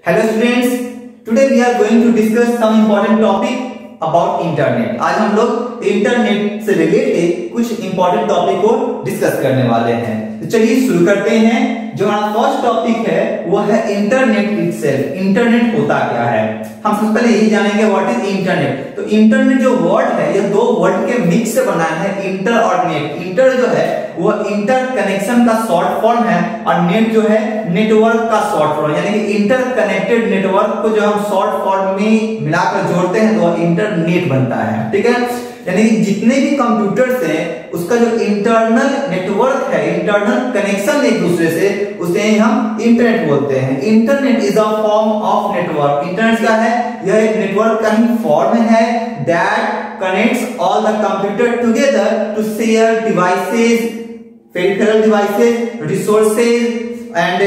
Hello students, today we are going to discuss some important topic about internet. आज हम लोग internet से related कुछ इंपॉर्टेंट टॉपिक को डिस्कस करने वाले हैं। तो चलिए शुरू करते हैं। जो हमारा फर्स्ट टॉपिक है वो है इंटरनेट इटसेल्फ। इंटरनेट होता क्या है, हम सबसे पहले यही जानेंगे व्हाट इज इंटरनेट। तो इंटरनेट जो वर्ड है ये दो वर्ड के मिक्स से बना है, इंटर और नेट। इंटर जो है वो इंटर कनेक्शन का शॉर्ट फॉर्म है और नेट जो है नेटवर्क का शॉर्ट फॉर्म, यानी कि इंटर कनेक्टेड नेटवर्क को जो हम शॉर्ट फॉर्म में मिलाकर जोड़ते हैं तो वो इंटरनेट बनता है। ठीक है, यानी कि जितने भी कंप्यूटर्स हैं उसका जो इंटरनल नेटवर्क है, इंटरनल कनेक्शन एक दूसरे से, उसे हम इंटरनेट बोलते हैं। Internet is a form of network. Internet क्या है? यह एक नेटवर्क का ही फॉर्म है that connects all the computer together to share devices, peripheral devices, resources and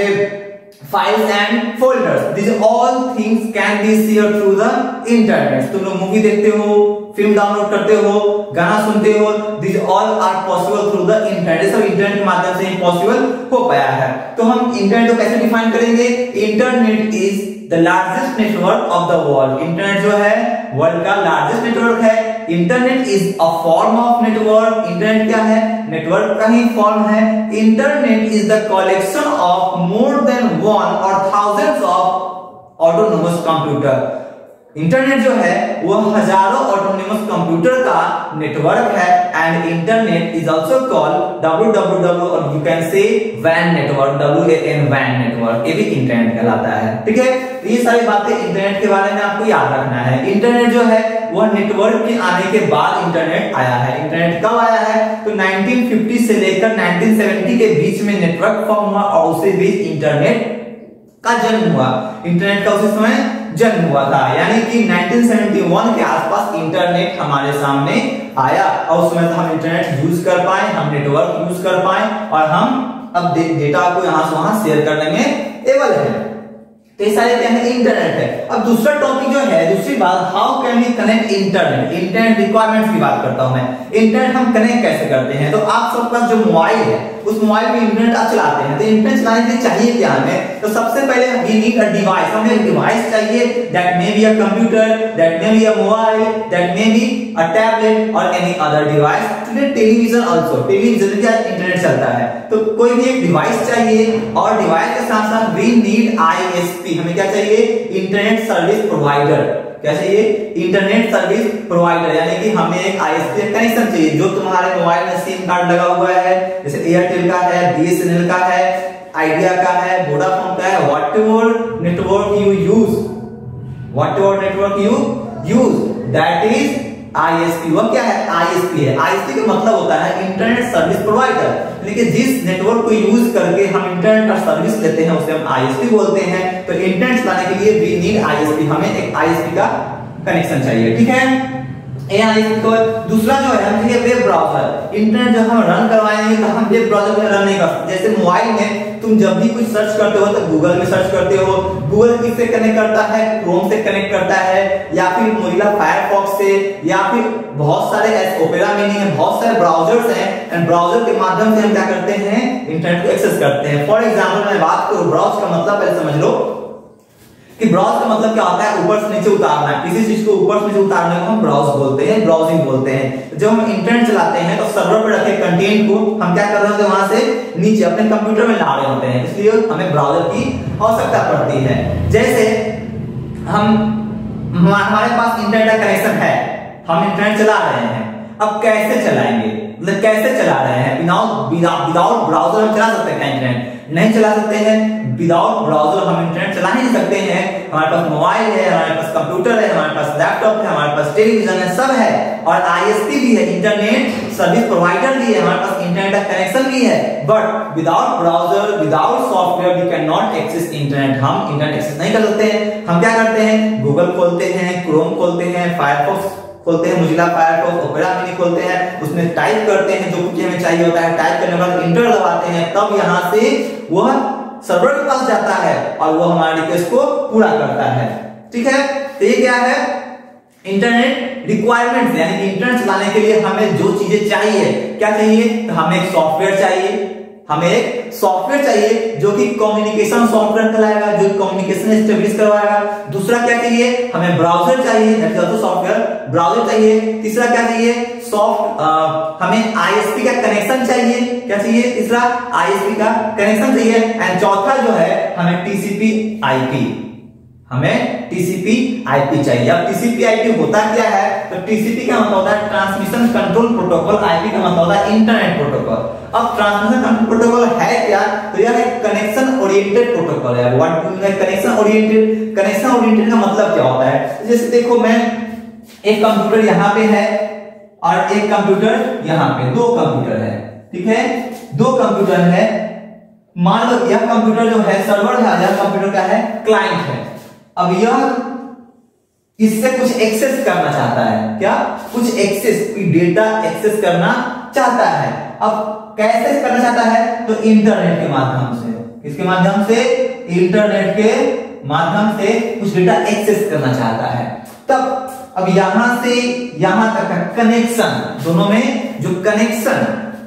files and folders. These all things can be shared through the internet. तुम लोग movie देखते हो, फिल्म डाउनलोड करते हो, गाना सुनते हो, these all are possible through the internet। सब इंटरनेट के माध्यम से पॉसिबल हो पाया है। तो हम इंटरनेट को कैसे डिफाइन करेंगे? Internet is the largest network of the world. Internet जो है वर्ल्ड का लार्जेस्ट नेटवर्क है। Internet is a form of network. Internet क्या है? नेटवर्क का ही फॉर्म है। Internet is the collection of more than one or thousands of autonomous computer. Internet जो है वो हजारों ऑटोनोमस कंप्यूटर का नेटवर्क है। And internet is also called www or you can say WAN network, WAN WAN network, ये भी internet कहलाता है। ठीक है, तो ये सारी बातें इंटरनेट के बारे में आपको याद रखना है। इंटरनेट जो है वह नेटवर्क के आने के बाद इंटरनेट आया है। इंटरनेट कब आया है? तो 1950 से लेकर 1970 के बीच में नेटवर्क फॉर्म हुआ और उसी बीच इंटरनेट का जन्म हुआ। इंटरनेट का उसी समय जन्म हुआ था, यानी कि 1971 के आसपास इंटरनेट हमारे सामने आया और उस समय हम इंटरनेट यूज कर पाए, हम नेटवर्क यूज कर पाए और हम अब डेटा को यहां से वहां शेयर करने में एबल है। तो ये सारे क्या है? इंटरनेट है। अब दूसरा टॉपिक जो है, दूसरी बात, how can we connect internet. Internet requirements की बात करता हूं मैं। इंटरनेट हम कनेक्ट कैसे करते हैं? तो आप सबके पास जो मोबाइल है उस मोबाइल में इंटरनेट आप चलाते हैं। तो इंटरनेट चलाने के लिए चाहिए क्या हमें? तो सबसे पहले वी नीड अ डिवाइस। हमें एक डिवाइस चाहिए, that may be a computer, that may be a mobile, that may be a tablet or any other device. Television also, television में इंटरनेट चलता है। तो कोई भी एक डिवाइस चाहिए और डिवाइस के साथ साथ वी नीड ISP। हमें क्या चाहिए? Internet service provider. क्या चाहिए? इंटरनेट सर्विस प्रोवाइडर, यानी कि हमें एक ISP कनेक्शन चाहिए जो तुम्हारे मोबाइल में सिम कार्ड लगा हुआ है, जैसे एयरटेल का है, BSNL का है, आइडिया का है, वोडाफोन का है, whatever network you use, whatever network you use, that is ISP। वो क्या है? ISP है। ISP का मतलब होता है इंटरनेट सर्विस प्रोवाइडर, लेकिन जिस नेटवर्क को यूज करके हम इंटरनेट का सर्विस लेते हैं उसे हम ISP बोलते हैं। तो इंटरनेट चलाने के लिए वी नीड ISP, हमें एक ISP का कनेक्शन चाहिए। ठीक है, ISP को दूसरा जो है हम वेब ब्राउजर। इंटरनेट जब हम रन करवाएंगे तो हम वेब ब्राउजर में रन नहीं कर सकते। जैसे मोबाइल में तुम जब भी कुछ सर्च करते हो तो गूगल में सर्च करते हो, गूगल किससे कनेक्ट करता है? क्रोम से कनेक्ट करता है, या फिर मोजिला फायरफॉक्स से, या फिर बहुत सारे ओपेरा मिनी है, बहुत सारे ब्राउजर्स हैं एंड ब्राउजर के माध्यम से हम क्या करते हैं? इंटरनेट को एक्सेस करते हैं। फॉर एग्जांपल मैं बात करूं ब्राउज का मतलब पहले समझ लो कि ब्राउज का मतलब क्या होता है? ऊपर से नीचे उतारना। किसी चीज को ऊपर से नीचे उतारने को हम ब्राउज बोलते हैं, ब्राउजिंग बोलते हैं। जब हम इंटरनेट चलाते हैं तो सर्वर पर रखे कंटेंट को हम क्या कर रहे होते हैं? वहां से नीचे अपने कंप्यूटर में ला रहे होते हैं, इसलिए हमें ब्राउजर की आवश्यकता पड़ती है। जैसे हमारे पास इंटरनेट का कनेक्शन है, हम इंटरनेट चला रहे हैं, अब कैसे चलाएंगे? मतलब कैसे चला रहे हैं? विदाउट ब्राउजर हम चला सकते हैं इंटरनेट? नहीं चला सकते हैं। विदाउट ब्राउजर हम इंटरनेट चला नहीं सकते हैं। हमारे पास मोबाइल है, हमारे पास कंप्यूटर है, हमारे पास लैपटॉप है, हमारे पास टेलीविजन है, सब है और ISP भी है, इंटरनेट सर्विस प्रोवाइडर भी है, हमारे पास इंटरनेट का कनेक्शन भी है। But without browser, without software we can not access internet. हम इंटरनेट एक्सेस नहीं कर सकते हैं। हम क्या करते हैं? गूगल खोलते हैं, क्रोम खोलते हैं, फायरफॉक्स खोलते हैं, मोजिला फायरफॉक्स, ओपेरा मिनी खोलते हैं, उसमें टाइप करते हैं जो कुछ हमें चाहिए होता है, टाइप करने के बाद इंटर दबाते हैं, तब यहां से वह सर्वर के पास जाता है और वो हमारे रिक्वेस्ट को पूरा करता है। ठीक है, तो ये क्या है? इंटरनेट रिक्वायरमेंट्स, यानी कि इंटरनेट चलाने के लिए हमें जो चीजें चाहिए, क्या चाहिए? तो हमें एक सॉफ्टवेयर चाहिए, हमें एक सॉफ्टवेयर चाहिए जो कि कम्युनिकेशन सॉफ्टवेयर कहलाएगा, जो कम्युनिकेशन एस्टेब्लिश करवाएगा। दूसरा क्या चाहिए, हमें ब्राउजर चाहिए, that is also software, browser चाहिए। तीसरा क्या चाहिए, हमें आईएसपी का कनेक्शन चाहिए। क्या चाहिए, तीसरा आईएसपी का कनेक्शन चाहिए। एंड चौथा जो है हमें टीसीपी आईपी, हमें टीसीपी आईपी चाहिए। अब टीसीपी आईपी होता क्या है, तो टीसीपी का मतलब होता है ट्रांसमिशन कंट्रोल प्रोटोकॉल, आईपी का मतलब होता है इंटरनेट प्रोटोकॉल। अब ट्रांसमिशन कंट्रोल प्रोटोकॉल है क्या, तो यह एक कनेक्शन ओरिएंटेड प्रोटोकॉल है। What do mean connection oriented, connection oriented का मतलब क्या होता है, जैसे देखो मैं एक कंप्यूटर यहाँ पे है और एक कंप्यूटर यहाँ पे, दो कंप्यूटर है, ठीक है, दो कंप्यूटर है। मान लो यह कंप्यूटर जो है सर्वर है, यह कंप्यूटर क्या है, क्लाइंट है। अब यह इससे कुछ एक्सेस करना चाहता है, क्या, कुछ एक्सेस, कोई डेटा एक्सेस करना चाहता है। अब कैसे करना चाहता है, तो इंटरनेट के माध्यम से। किसके माध्यम से, इंटरनेट के माध्यम से कुछ डेटा एक्सेस करना चाहता है। तब अब यहां से यहां तक का कनेक्शन, दोनों में जो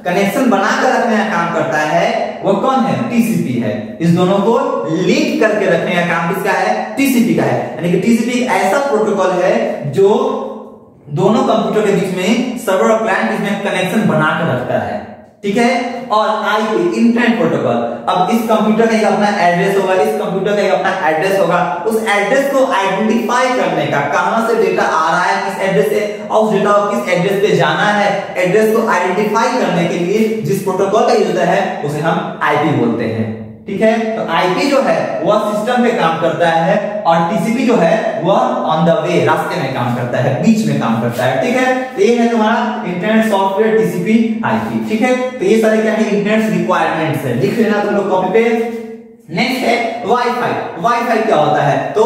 कनेक्शन बनाकर रखने का काम करता है वो कौन है, टीसीपी है। इस दोनों को लिंक करके रखने का काम किसका है, टीसीपी का है। यानी कि टीसीपी एक ऐसा प्रोटोकॉल है जो दोनों कंप्यूटर के बीच में, सर्वर और क्लाइंट बीच में कनेक्शन बनाकर रखता है, ठीक है। और आईपी इंटरनेट प्रोटोकॉल, अब इस कंप्यूटर का एक अपना एड्रेस होगा, इस कंप्यूटर का एक अपना एड्रेस होगा। उस एड्रेस को आइडेंटिफाई करने का, कहां से डेटा आ रहा है, किस एड्रेस से, और उस डेटा को किस एड्रेस पे जाना है, एड्रेस को आइडेंटिफाई करने के लिए जिस प्रोटोकॉल का यूज होता है उसे हम आईपी बोलते हैं, ठीक है। तो आईपी जो है वह सिस्टम पे काम करता है और टीसीपी जो है वह ऑन द वे, रास्ते में काम करता है, बीच में काम करता है, ठीक है। तो ये है तुम्हारा इंटरनेट सॉफ्टवेयर टीसीपी आईपी, ठीक है। तो ये सारे क्या है, इंटरनेट रिक्वायरमेंट्स है, लिख लेना तुम लोग कॉपी पे। नेक्स्ट है वाईफाई। वाईफाई क्या होता है, तो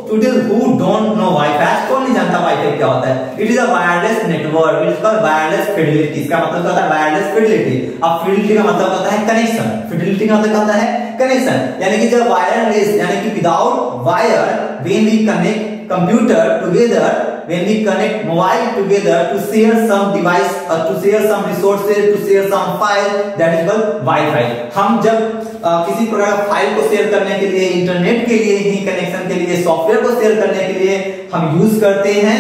today who don't know wifi, कौन नहीं जानता वाईफाई क्या होता है। It is a wireless network, it is called wireless Fidelity. इसका मतलब होता है वायरलेस फिडेलिटी। अब फिडेलिटी का मतलब होता है कनेक्शन, फिडेलिटी का मतलब होता है कनेक्शन, यानी कि जब वायरलेस यानी कि without wire, when we connect computer together, when we connect mobile together to share some device or to share some resources, to share some file, that is called Wi-Fi। हम जब किसी प्रकार file को share करने के लिए, internet के लिए ही, कनेक्शन के लिए, सॉफ्टवेयर को शेयर करने के लिए हम यूज करते हैं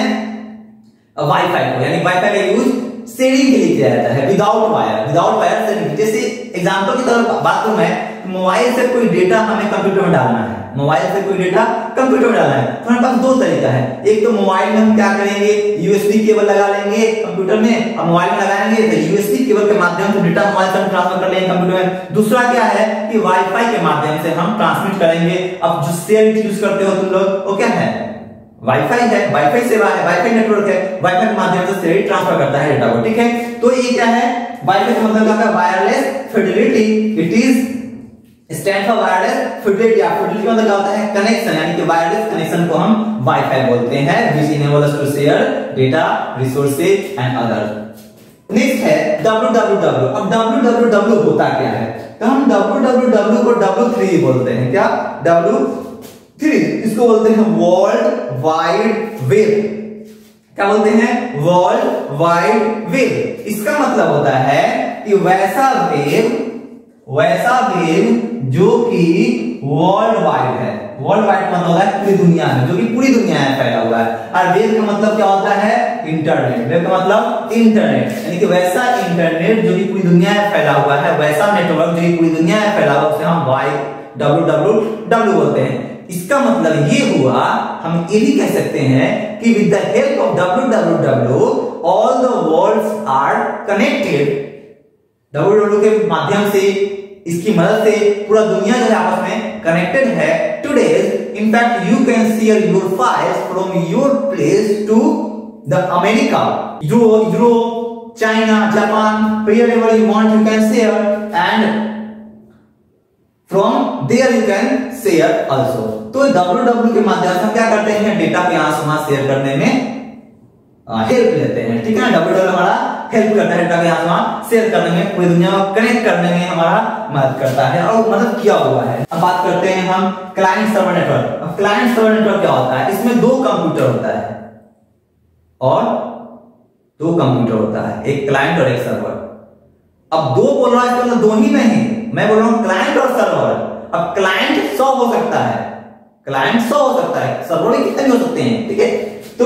वाईफाई को। यानी वाईफाई का यूज शेयरिंग के लिए किया जाता है, without wire, without wire sharing. जैसे एग्जांपल की तरह बात करूं मैं, मोबाइल से कोई डेटा हमें कंप्यूटर में डालना है, मोबाइल से कोई डेटा कंप्यूटर में डालना है, तो हमारे पास दो तरीका है। एक तो मोबाइल में हम क्या करेंगे, यूएसबी केबल लगा लेंगे कंप्यूटर में, और मोबाइल में लगाएंगे तो यूएसबी केबल के माध्यम से डेटा मोबाइल से ट्रांसफर कर लेंगे कंप्यूटर में। दूसरा क्या है कि वाईफाई के माध्यम से हम ट्रांसमिट करेंगे। अब जो शेयर यूज करते हो तुम लोग, वो क्या है, वाईफाई है, वाईफाई सेवा है, वाईफाई नेटवर्क है, वाईफाई के माध्यम से शेयर ट्रांसफर करता है डेटा को, ठीक है। तो ये क्या है, वाईफाई का मतलब क्या है, wireless Fidelity. It is stand for wireless Fidelity. Fidelity मतलब क्या होता है, कनेक्शन, यानी कि वायरलेस कनेक्शन को हम वाईफाई बोलते हैं, which enable us to share data, resources and other. Next है www। अब www होता क्या है, तो हम www को W3 बोलते हैं, क्या, W3, इसको बोलते हैं वर्ल्ड वाइड वेब। क्या बोलते हैं, वर्ल्ड वाइड वेब। इसका मतलब होता है कि वैसा वेब जो कि वर्ल्ड वाइड है। वर्ल्ड वाइड मतलब होता है पूरी दुनिया में, जो कि पूरी दुनिया में फैला हुआ है। और वेब का मतलब क्या होता है, इंटरनेट। वेब का मतलब इंटरनेट, यानी कि वैसा इंटरनेट जो कि पूरी दुनिया में फैला हुआ है, वैसा नेटवर्क जो कि पूरी दुनिया में फैला हुआ है, उसे हम www बोलते हैं। इसका मतलब ये हुआ, हम ये भी कह सकते हैं कि with the help of www all the worlds are connected. www के माध्यम से, इसकी मदद से पूरा दुनिया जो है आपस में कनेक्टेड है। Today in fact you can share your files from your place to the America, Europe, China, Japan, wherever you want you can share, and from there you can share also। तो www के माध्यम से हम क्या करते हैं, data को यहां से वहां शेयर करने में हेल्प लेते हैं, ठीक है ना। www हमारा हेल्प करता है, डेटा को यहां से वहां शेयर करने में, पूरी दुनिया को कनेक्ट करने में हमारा मदद करता है, और मदद किया हुआ है। अब बात करते हैं हम क्लाइंट सर्वर नेटवर्क। अब क्लाइंट सर्वर नेटवर्क क्या होता है, इसमें दो कंप्यूटर होता है, और दो कंप्यूटर होता है, एक क्लाइंट और एक सर्वर। अब दो बोल रहा है, इसका मतलब दो ही नहीं, मैं बोल रहा हूं क्लाइंट और सर्वर। अब क्लाइंट 100 हो सकता है, क्लाइंट 100 हो सकता है, सर्वर भी कितने हो सकते हैं, ठीक है। तो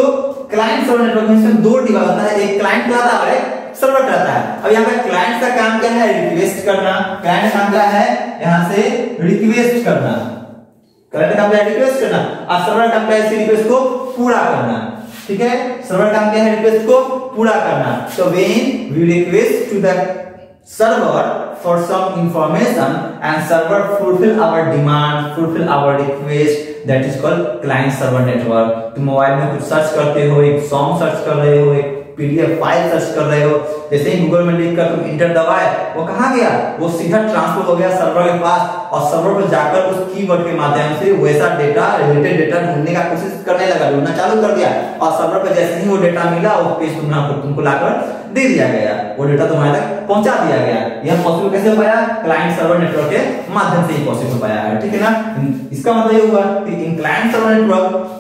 क्लाइंट सर्वर नेटवर्क में दो डिवाइस होता है, एक क्लाइंट कहलाता है और एक सर्वर कहलाता है। अब यहाँ पे क्लाइंट का काम क्या है, रिक्वेस्ट करना। क्लाइंट का काम क्या है, यहां से रिक्वेस्ट करना, क्लाइंट का काम क्या है, रिक्वेस्ट करना। और सर्वर का काम क्या है, इस रिक्वेस्ट को पूरा करना, ठीक है। सर्वर का काम क्या है, रिक्वेस्ट को पूरा करना। तो when we request to the server for some information and server fulfill our demand, fulfill our request, that is called client server network। तुम मोबाइल में कुछ सर्च करते हो, एक सॉन्ग सर्च कर रहे हो, एक पीडीएफ फाइल सर्च कर रहे हो, जैसे ही गूगल में लिखकर तुम इंटर दबाए, वो कहां गया, वो सीधा ट्रांसफर हो गया सर्वर के पास, और सर्वर पर जाकर उस कीवर्ड के माध्यम से वैसा डेटा, रिलेटेड डेटा ढूंढने का कोशिश करने लगा, ढूंढना चालू कर दिया, और सर्वर पर जैसे ही वो डेटा मिला, वो पेज तुमको लाकर दे दिया गया, वो डेटा तुम्हारे तक पहुंचा दिया गया। यह पॉसिबल कैसे हो पाया, क्लाइंट सर्वर नेटवर्क के माध्यम से ही पॉसिबल हो पाया है, ठीक है ना। इसका मतलब ये हुआ कि in client server network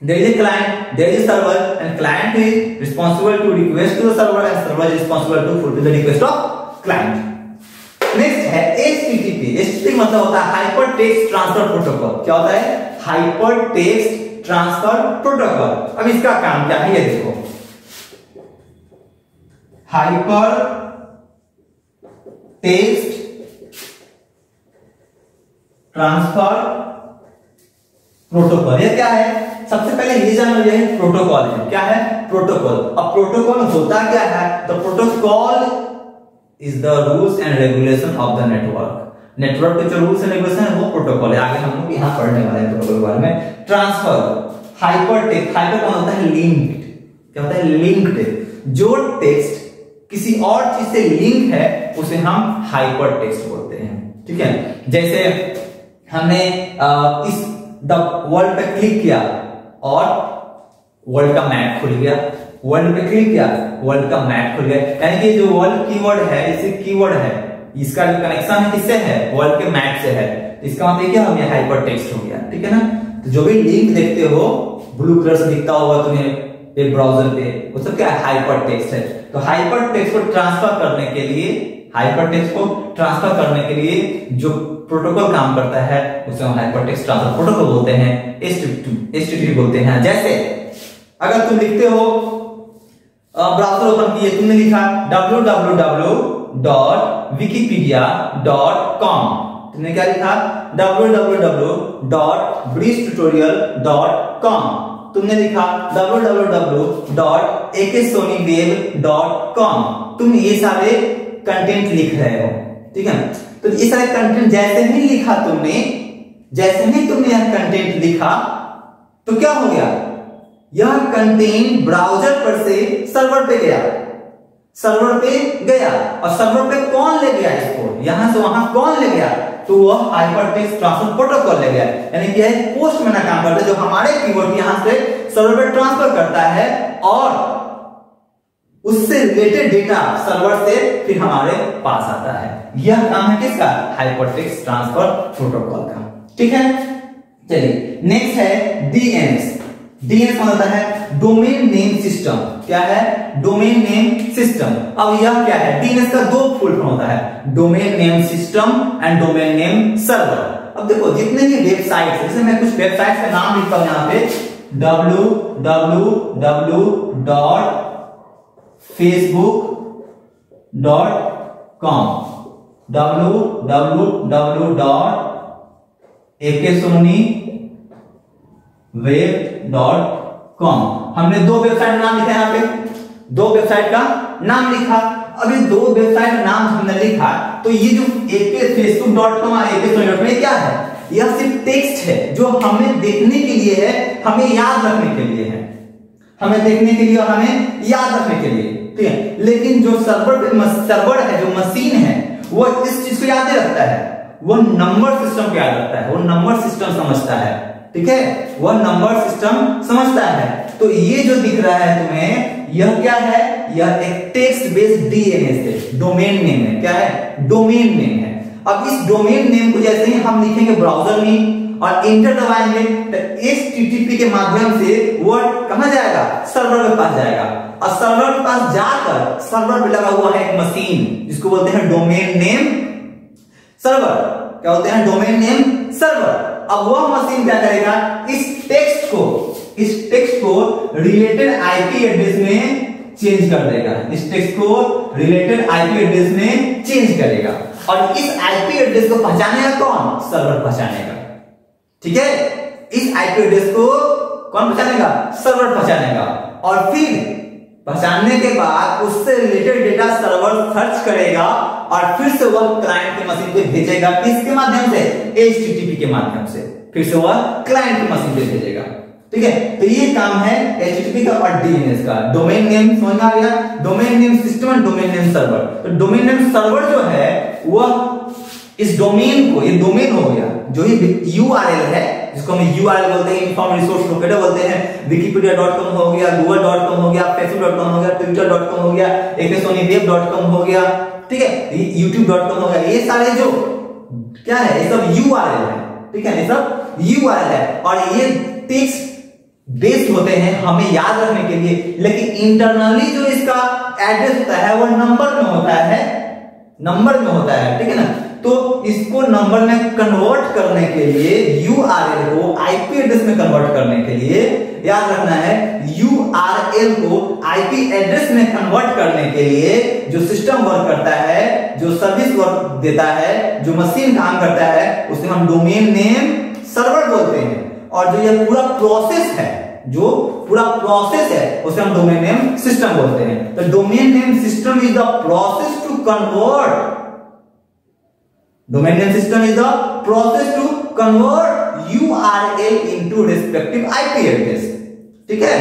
there is a client, there is a server, and client is responsible to request to the server and server is responsible to fulfill the request of client। Next है HTTP। HTTP मतलब होता है hyper text transfer protocol. क्या होता है, hyper text transfer protocol. अब इसका काम क्या है, ये देखो, हाइपर टेक्स्ट ट्रांसफर प्रोटोकॉल। ये क्या है, सबसे पहले ये जानो, ये प्रोटोकॉल है। क्या है, प्रोटोकॉल। अब प्रोटोकॉल होता क्या है, तो protocol is the rules and regulation of the network. Network के जो रूल्स एंड रेगुलेशन है वो प्रोटोकॉल है। आगे हम लोग यहाँ पढ़ने वाले हैं प्रोटोकॉल के बारे में। ट्रांसफर, हाइपर टेक्स्ट, हाइपर का होता है लिंक्ड। क्या होता है, लिंक्ड। जो टेक्स्ट किसी और चीज से लिंक है उसे हम हाइपर टेक्स्ट बोलते हैं, ठीक है। जैसे हमने इस द वर्ल्ड पे क्लिक किया और वर्ल्ड का मैप खुल गया, वर्ल्ड पे क्लिक किया, वर्ल्ड का मैप खुल गया, यानी कि जो वर्ल्ड कीवर्ड है, इसे कीवर्ड है, इसका जो कनेक्शन है किससे है, वर्ल्ड के मैप से है। इसका मतलब क्या हो गया, हाइपर टेक्स्ट हो गया, ठीक है ना। तो जो भी लिंक देखते हो ब्लू कलर से दिखता होगा तुम्हें एक ब्राउजर पे, वो सब क्या है, हाइपर टेक्स्ट है। तो हाइपर टेक्स्ट को ट्रांसफर करने के लिए, हाइपर टेक्स्ट को ट्रांसफर करने के लिए जो प्रोटोकॉल काम करता है उसे हम हाइपर टेक्स्ट ट्रांसफर प्रोटोकॉल बोलते हैं, HTTP बोलते हैं। जैसे अगर तुम लिखते हो, ब्राउज़र ओपन किए, तुमने लिखा www.wikipedia.com, तुमने क्या लिखा, www.bridgetutorial.com, तुमने लिखा www.aksonyweb.com। तुम ये सारे कंटेंट लिख रहे हो, ठीक है। तो ये सारे कंटेंट जैसे ही लिखा तुमने, जैसे ही तुमने यह कंटेंट लिखा तो क्या हो गया, यह कंटेंट ब्राउज़र पर से सर्वर पे गया, सर्वर पे गया, और सर्वर पे कौन ले गया इसको, यहां से वहां कौन ले गया, तो वह हाइपर टेक्स्ट ट्रांसफर प्रोटोकॉल ले गया। यानी कि यह पोस्टमैन का काम करता है, जो हमारे कीवर्ड यहां से सर्वर पे ट्रांसफर करता है और उससे रिलेटेड डेटा सर्वर से फिर हमारे पास आता है। यह काम है किसका, हाइपर टेक्स्ट ट्रांसफर प्रोटोकॉल का, ठीक है। चलिए नेक्स्ट है DNS। DNS मतलब है डोमेन नेम सिस्टम। क्या है, डोमेन नेम सिस्टम। अब यह क्या है, DNS का दो फुल फॉर्म होता है, domain name system and domain name server. अब देखो जितने भी वेबसाइट, जैसे मैं कुछ वेबसाइट का नाम लिखता हूं यहाँ पे, www.facebook.com, www.aksonyweb.com। हमने दो वेबसाइट नाम लिखा यहाँ पे, दो वेबसाइट का नाम लिखा। अभी दो वेबसाइट नाम हमने लिखा, तो ये जो facebook.com और aksonyweb.com क्या है, यह सिर्फ टेक्स्ट है जो हमें देखने के लिए है, हमें याद रखने के लिए है, हमें देखने के लिए और हमें याद रखने के लिए, ठीक है। लेकिन जो सर्वर है, जो मशीन है, वो इस चीज को याद नहीं रखता है, वो नंबर सिस्टम को याद रखता है, वो नंबर सिस्टम समझता है, ठीक है, वह नंबर सिस्टम समझता है। तो ये जो दिख रहा है तुम्हें, यह क्या है, यह एक टेक्स्ट बेस्ड DNS है, डोमेन नेम है। क्या है, डोमेन नेम है। अब इस डोमेन नेम को जैसे ही हम लिखेंगे ब्राउजर में और इंटर दबाएंगे, तो HTTP के माध्यम से वर्ड कहां जाएगा, सर्वर के पास जाएगा, और सर्वर के पास जाकर सर्वर पे लगा हुआ है एक मशीन जिसको बोलते हैं डोमेन नेम सर्वर क्या होते हैं, डोमेन नेम सर्वर। अब वह मशीन क्या करेगा, इस टेक्स्ट को रिलेटेड आईपी एड्रेस में चेंज कर देगा, इस टेक्स्ट को रिलेटेड आईपी एड्रेस में चेंज करेगा, और इस आईपी एड्रेस को पहचानेगा कौन, सर्वर पहचानेगा। ठीक है, इस आईपी एड्रेस को कौन पहचानेगा, सर्वर पहचानेगा, और फिर पहचानने के बाद उससे रिलेटेड डेटा सर्वर सर्च करेगा और फिर से वह क्लाइंट की मशीन पे भेजेगा। किसके माध्यम से, HTTP के माध्यम से, फिर से वह क्लाइंट की मशीन पे भेजेगा। ठीक है, तो ये काम है HTTP का और DNS का। डोमेन नेम समझ में आ गया, डोमेन नेम सिस्टम और डोमेन नेम सर्वर। तो डोमेन नेम सर्वर जो है वह इस डोमेन को, ये डोमेन हो गया, जो ये URL है जिसको हम URL बोलते हैं, यूनिफॉर्म रिसोर्स लोकेटर बोलते हैं, wikipedia.com हो गया, google.com हो गया, facebook.com हो गया, twitter.com हो गया, akasonyweb.com हो गया, ठीक है, youtube.com हो गया, ये सारे जो क्या है, ये सब URL है। ठीक है, ये सब URL है और ये टेक्स्ट बेस्ड होते हैं हमें याद रखने के लिए, लेकिन इंटरनली जो इसका एड्रेस होता है वो नंबर में होता है, नंबर में होता है। ठीक है ना, तो इसको नंबर में कन्वर्ट करने के लिए, URL को आईपी एड्रेस में कन्वर्ट करने के लिए याद रखना है, URL को आईपी एड्रेस में कन्वर्ट करने के लिए जो सिस्टम वर्क करता है, जो सर्विस वर्क देता है, जो मशीन काम करता है, उसे हम डोमेन नेम सर्वर बोलते हैं। और जो ये पूरा प्रोसेस है, जो पूरा प्रोसेस है, उसे हम डोमेन नेम सिस्टम बोलते हैं। तो domain name system is the process to convert, domain name system is the process to convert URL into respective IP address। ठीक है,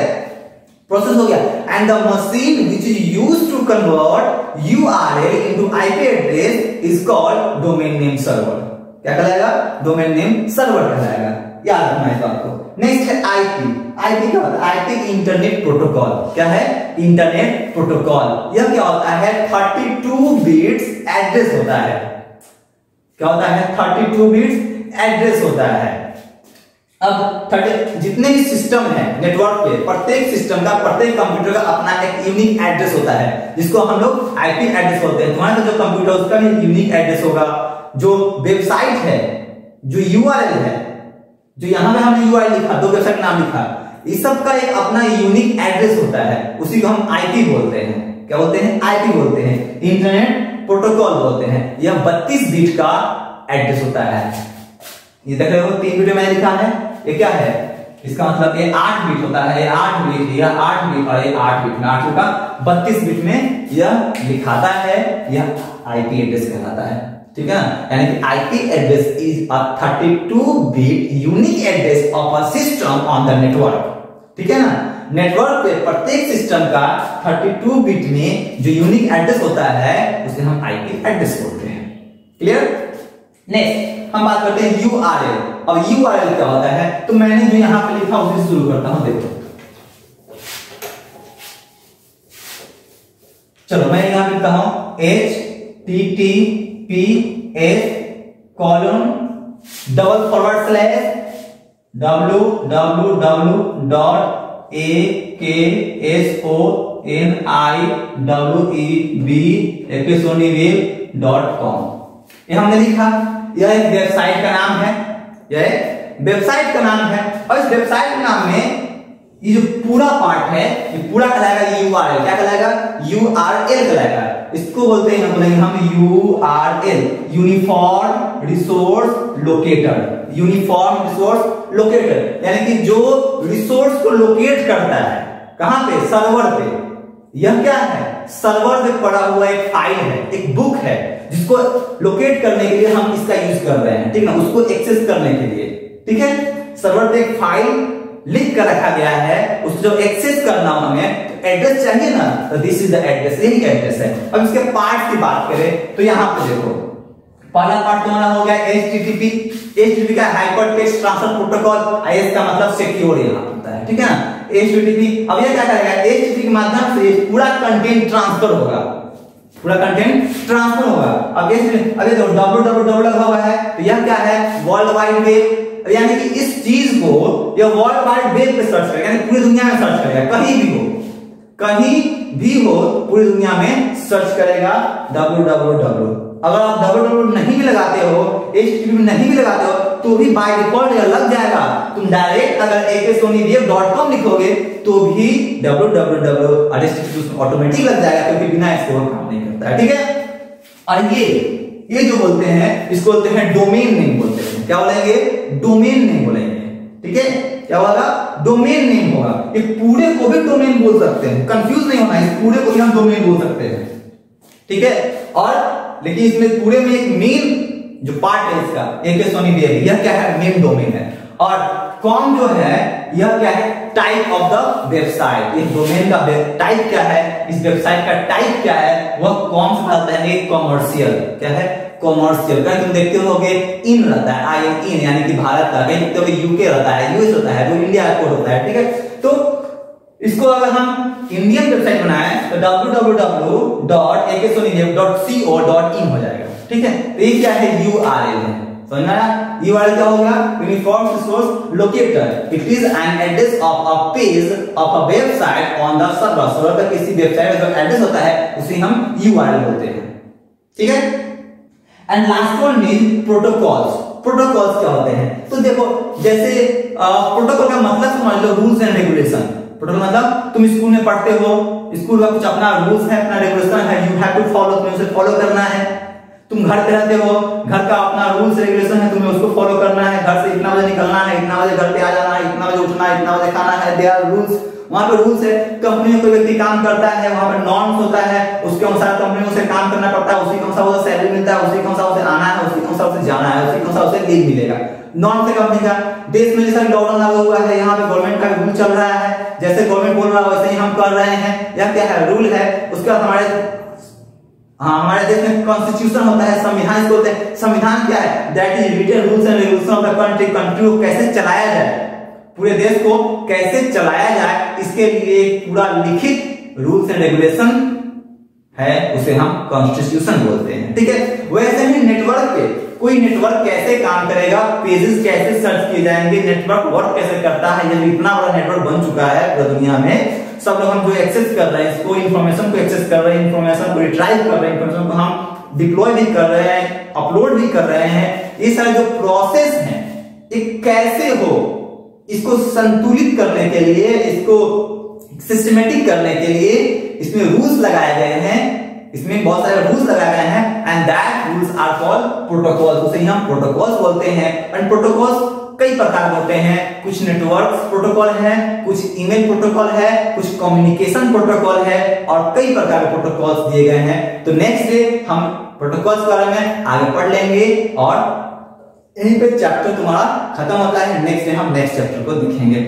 प्रोसेस हो गया। And the machine which is used to convert URL into IP address is called domain name server। क्या कहलाएगा, domain name server कहलाएगा, याद रखना है आपको। नेक्स्ट है आईपी। आईपी क्या होता है, आईपी इंटरनेट प्रोटोकॉल। क्या है, इंटरनेट प्रोटोकॉल। यह क्या होता है, 32 बिट्स एड्रेस होता है। क्या होता है, 32 बिट्स एड्रेस होता है। अब जितने भी सिस्टम है नेटवर्क पे, प्रत्येक सिस्टम का, प्रत्येक कंप्यूटर का अपना एक यूनिक एड्रेस होता है, जिसको हम लोग आईपी एड्रेस बोलते हैं। तुम्हारा जो कंप्यूटर उसका भी यूनिक एड्रेस होगा। जो वेबसाइट है, जो URL है, जो यहां पे हमने URL लिखा, दो वेबसाइट नाम लिखा, इस सब का एक अपना यूनिक एड्रेस होता है, उसी को हम आईपी बोलते हैं। क्या बोलते हैं, आईपी बोलते हैं, इंटरनेट प्रोटोकॉल बोलते हैं। यह 32 बिट का एड्रेस होता है। ये देख रहे हो, 3 बिट मैंने लिखा है, ये क्या है, इसका मतलब ये 8 बिट होता है, ये 8 बिट, यह 8 बिट और ये 8 बिट में, 8 का 32 बिट में यह लिखाता है, यह आईपी एड्रेस कहलाता है। ठीक है ना, यानी कि IP address is a 32 bit unique address of a system on the network. ठीक है ना, नेटवर्क पे प्रत्येक सिस्टम का 32 बिट में जो यूनिक एड्रेस होता है उसे हम आईपी एड्रेस बोलते हैं। क्लियर। नेक्स्ट हम बात करते हैं URL। अब URL क्या होता है, तो मैंने जो यहां पे लिखा उसे शुरू करता हूं। देखो, चलो मैं यहां पे लिखता हूं www.akasonweb.com। ये हमने लिखा, यह एक वेबसाइट का नाम है, यह एक वेबसाइट का नाम है। और इस वेबसाइट के नाम में ये जो पूरा पार्ट है, ये पूरा कहलाएगा URL। क्या कहलाएगा, URL कहलाएगा। इसको बोलते हैं हम URL, uniform resource locator. Uniform resource locator यानी कि जो रिसोर्स को लोकेट करता है, कहां पे, सर्वर पे। यह क्या है, सर्वर पे पड़ा हुआ एक फाइल है, एक बुक है, जिसको लोकेट करने के लिए हम इसका यूज कर रहे हैं। ठीक है, उसको एक्सेस करने के लिए। ठीक है, सर्वर पे एक फाइल लिख कर रखा गया है, उसको जब एक्सेस करना हो हमें, तो एड्रेस चाहिए ना, तो दिस इज द एड्रेस, यही एड्रेस है। अब इसके पार्ट की बात करें तो यहां पे देखो, पहला पार्ट तुम्हारा हो गया HTTP। HTTP का hyper text transfer protocol, IS का मतलब सिक्योर यहां होता है। ठीक है ना, HTTP। अब ये क्या करेगा, HTTP के माध्यम से पूरा कंटेंट ट्रांसफर होगा, पूरा कंटेंट ट्रांसफर होगा। अब ये देखो www लगा हुआ है, तो यह क्या है, वर्ल्ड वाइड वेब। यानी कि इस चीज को यह वर्ल्ड वाइड वेब पे सर्च करेगा, यानी पूरी दुनिया में सर्च करेगा, कहीं भी हो, कहीं भी हो पूरी दुनिया में सर्च करेगा www। अगर आप www नहीं भी लगाते हो, http नहीं भी लगाते हो, तो भी बाय डिफॉल्ट लग जाएगा। तुम डायरेक्ट अगर aksonydev.com लिखोगे तो भी www ऑटोमेटिक लग जाएगा, क्योंकि बिना इसके वो काम नहीं करता है। ठीक है। और ये जो बोलते हैं इसको बोलते हैं डोमेन नेम बोलते हैं। क्या बोलेंगे? डोमेन नेम बोलेंगे। ठीक है, क्या होगा? डोमेन नेम होगा। ये पूरे को भी डोमेन बोल सकते हैं, कंफ्यूज नहीं होना, इस पूरे को भी हम डोमेन बोल सकते हैं। ठीक है। और लेकिन इसमें पूरे में एक मेन जो पार्ट है इसका aksonydev, यह क्या है? मेन डोमेन है। और कॉम जो है यह क्या है? Type of the website. इस डोमेन का टाइप क्या है, इस वेबसाइट का टाइप क्या है, वह कॉम से आता है कॉमर्शियल। क्या है? कॉमर्शियल। कहीं तुम देखते होगे इन रहता है, आई इन यानी कि भारत का, कहीं देखते होगे यूके रहता है, यूएस होता है, वो इंडिया कोड होता है। ठीक है। तो इसको अगर हम इंडियन वेबसाइट बनाए तो www.aksonydev.co.in हो जाएगा। ठीक है। तो ये क्या है? URL है। समझ में आया? URL क्या होगा? Uniform resource locator. It is an address of a page of a website on the server. Server पर किसी वेबसाइट का जो एड्रेस होता है उसे हम URL बोलते हैं। ठीक है। And last one is protocols. Protocols क्या होते हैं? तो देखो, जैसे प्रोटोकॉल का मतलब समझ लो रूल्स एंड रेगुलेशन। प्रोटोकॉल मतलब तुम स्कूल में पढ़ते हो, स्कूल का कुछ अपना रूल्स है, अपना रेगुलेशन है, यू हैव टू फॉलो, तुम्हें उसे फॉलो करना है। तुम घर पे रहते हो, घर का अपना रूल्स रेगुलेशन है, तुम्हें उसको फॉलो करना है। घर से इतना बजे निकलना है, इतना बजे घर पे आ जाना है, इतना बजे उठना है, इतना बजे खाना है, देयर आर रूल्स। वहां पे रूल्स है। कंपनी में कोई व्यक्ति काम करता है, वहां पे नॉर्म्स होता है, उसके अनुसार कंपनी में उसे काम करना पड़ता है, उसी के अनुसार उसे सैलरी मिलता है, उसी के अनुसार उसे आना है, उसी के अनुसार उसे जाना है, उसी के अनुसार उसे लीव मिलेगा। नॉर्म से कंपनी का देश में जैसा लॉकडाउन लागू हुआ है, यहाँ पे गवर्नमेंट का रूल चल रहा है, जैसे गवर्नमेंट बोल रहा है वैसे ही हम कर रहे हैं। यह क्या है? रूल है। उसके बाद हमारे देश में कॉन्स्टिट्यूशन होता है, संविधान इसको बोलते हैं। संविधान क्या है? That is written rules and regulation of the country. Country को कैसे चलाया जाए, पूरे देश को कैसे चलाया जाए, इसके लिए पूरा लिखित रूल्स एंड रेगुलेशन है, उसे हम कॉन्स्टिट्यूशन बोलते हैं। ठीक है। वैसे ही नेटवर्क पे कोई नेटवर्क कैसे काम करेगा, पेजेस कैसे सर्च किए जाएंगे, नेटवर्क वर्क कैसे करता है, ये इतना बड़ा नेटवर्क बन चुका है पूरी दुनिया में। सब लोग हम जो एक्सेस कर रहे हैं, इसको इंफॉर्मेशन को एक्सेस कर रहे हैं, इंफॉर्मेशन को रिट्राइव कर रहे हैं, इंफॉर्मेशन को हम डिप्लॉय भी कर रहे हैं, अपलोड भी कर रहे हैं। ये सारे जो प्रोसेस हैं ये कैसे हो, इसको संतुलित करने के लिए, इसको सिस्टमेटिक करने के लिए इसमें रूल्स लगाए गए हैं। इसमें बहुत सारे रूल्स लगाए गए हैं and that rules are called protocols. उसे हम प्रोटोकॉल्स बोलते हैं। एंड प्रोटोकॉल्स कई प्रकार होते हैं। कुछ नेटवर्क प्रोटोकॉल है, कुछ ईमेल प्रोटोकॉल है, कुछ कम्युनिकेशन प्रोटोकॉल है, और कई प्रकार के प्रोटोकॉल्स दिए गए हैं। तो नेक्स्ट डे हम प्रोटोकॉल्स के बारे में आगे पढ़ लेंगे और यहीं पे चैप्टर तुम्हारा खत्म होता है। नेक्स्ट डे हम नेक्स्ट चैप्टर को देखेंगे।